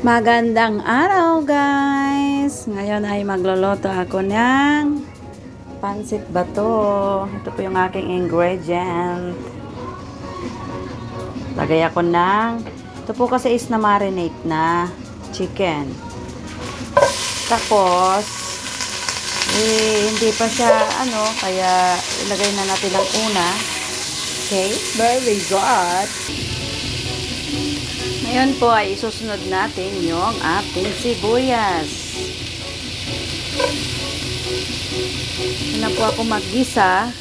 Magandang araw guys! Ngayon ay magluluto ako ng pansit bato. Ito po yung aking ingredient. Lagay ako ito po kasi is na marinate na chicken. Tapos, hindi pa siya kaya ilagay na natin ang una. Okay, very good. Ngayon po ay isusunod natin yung ating sibuyas. Na po ako maggisa.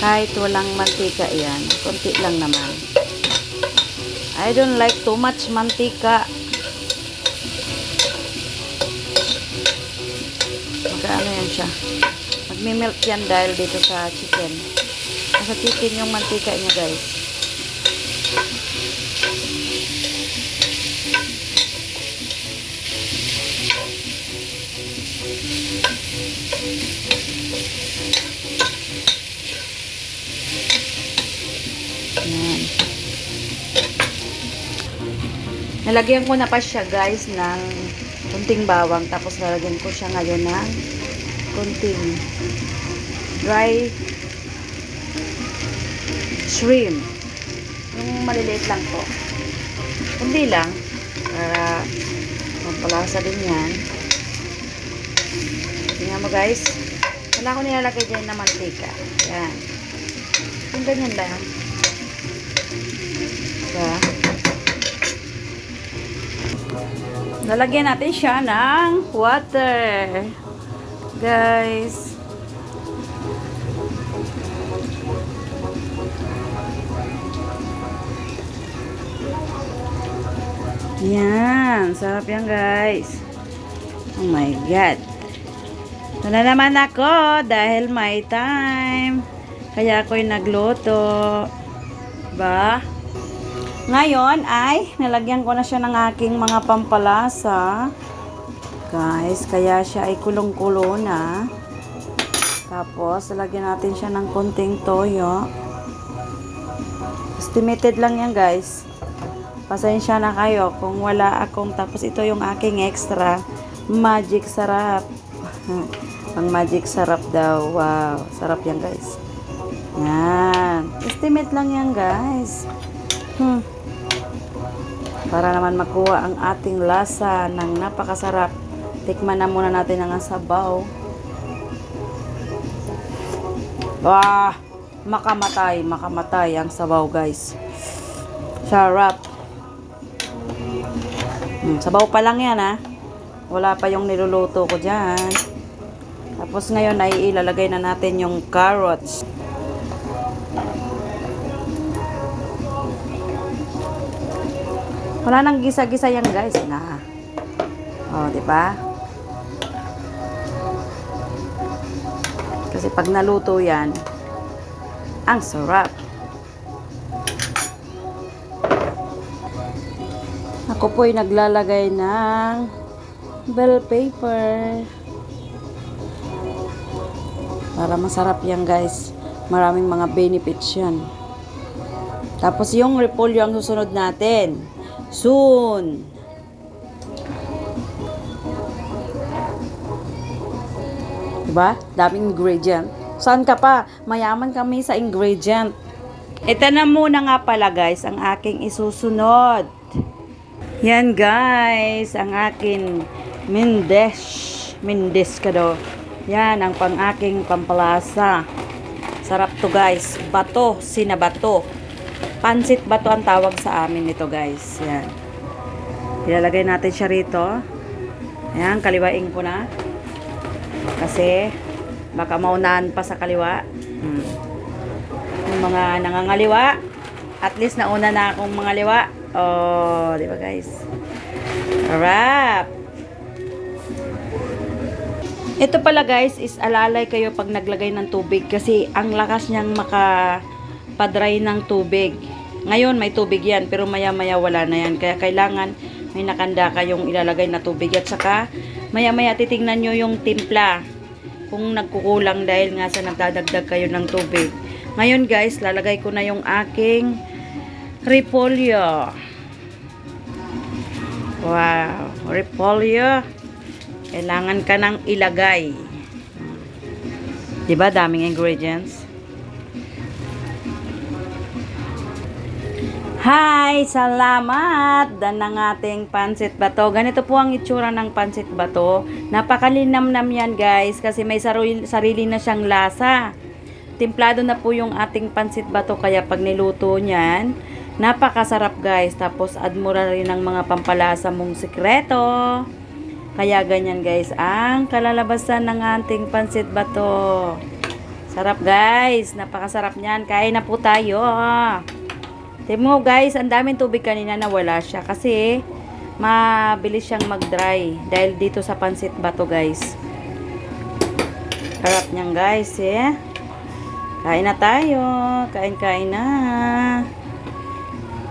Kahit walang mantika yan, konti lang naman. I don't like too much mantika. Magkaano yan siya? Magmi-melt yan dahil dito sa chicken. Nasa chicken yung mantika niya guys. Yan. Nalagyan ko na pa siya guys ng kunting bawang. Tapos nalagyan ko siya ngayon ng kunting dry shrimp. Yung maliliit lang po. Kundi lang. Para magpalasa din yan. Tingnan mo guys. Wala ko nilalagay dyan na mantika. Yan. Yung ganyan lang. Diba? Lalagyan natin siya ng water. Guys. Yan. Sarap yan guys. Oh my God. Ito na naman ako dahil may time. Kaya ako'y nagluto. Ba? Ngayon ay nalagyan ko na siya ng aking mga pampalasa. Guys, kaya siya ay kulong-kulo na. Tapos, lagyan natin siya ng konting toyo. Estimated lang yan guys. Pasensya na kayo kung wala akong, tapos ito yung aking extra magic sarap. Ang magic sarap daw. Wow, sarap yan guys. Yan. Estimate lang yan guys. Para naman makuha ang ating lasa ng napakasarap. Tikman na muna natin ang sabaw. Wah, makamatay ang sabaw guys. Sarap. Sabaw pa lang yan ha. Wala pa yung niluluto ko dyan. Tapos ngayon ay ilalagay na natin yung carrots. Wala nang gisa-gisa yan guys na. Oh, di ba? Kasi pag naluto yan, ang sarap. Ako po'y naglalagay ng bell pepper. Para masarap yan guys. Maraming mga benefits yan. Tapos yung repolyo ang susunod natin. Soon. Diba? Daming ingredient. Saan ka pa? Mayaman kami sa ingredient. Ito na muna nga pala guys ang aking isusunod. Yan guys, ang aking Mendes ka daw. Yan ang aking pampalasa. Sarap to guys. Bato, sinabato. Pansit bato ang tawag sa amin nito guys. Yan. Ilalagay natin siya rito. Yan, kaliwain ko na. Kasi baka maunahan pa sa kaliwa. Yung mga nangangaliwa, at least nauna na akong mga liwa. Oh, di ba guys? Sarap. Ito pala guys is alalay kayo pag naglagay ng tubig kasi ang lakas niyang makapadry ng tubig. Ngayon may tubig yan pero maya-maya wala na yan. Kaya kailangan may nakanda kayong ilalagay na tubig at saka maya-maya titingnan nyo yung timpla. kung nagkukulang dahil nga sa nagdadagdag kayo ng tubig. Ngayon guys, lalagay ko na yung aking repolyo. Wow, repolyo. Kailangan ka nang ilagay. Diba, daming ingredients? Hi! Salamat! Dan ng ating pansit bato. Ganito po ang itsura ng pansit bato. Napakalinamnam yan guys kasi may sarili na siyang lasa. Timplado na po yung ating pansit bato kaya pag niluto niyan, napakasarap guys. Tapos add mo rin ng mga pampalasa mong sikreto. Kaya ganyan guys ang kalalabasan ng ating pansit bato. Sarap guys. Napakasarap niyan. Kain na po tayo. Tingnan mo guys, ang daming tubig kanina na wala siya kasi mabilis siyang mag-dry dahil dito sa pansit bato guys. Sarap niyan guys eh. Kain na tayo. Kain na.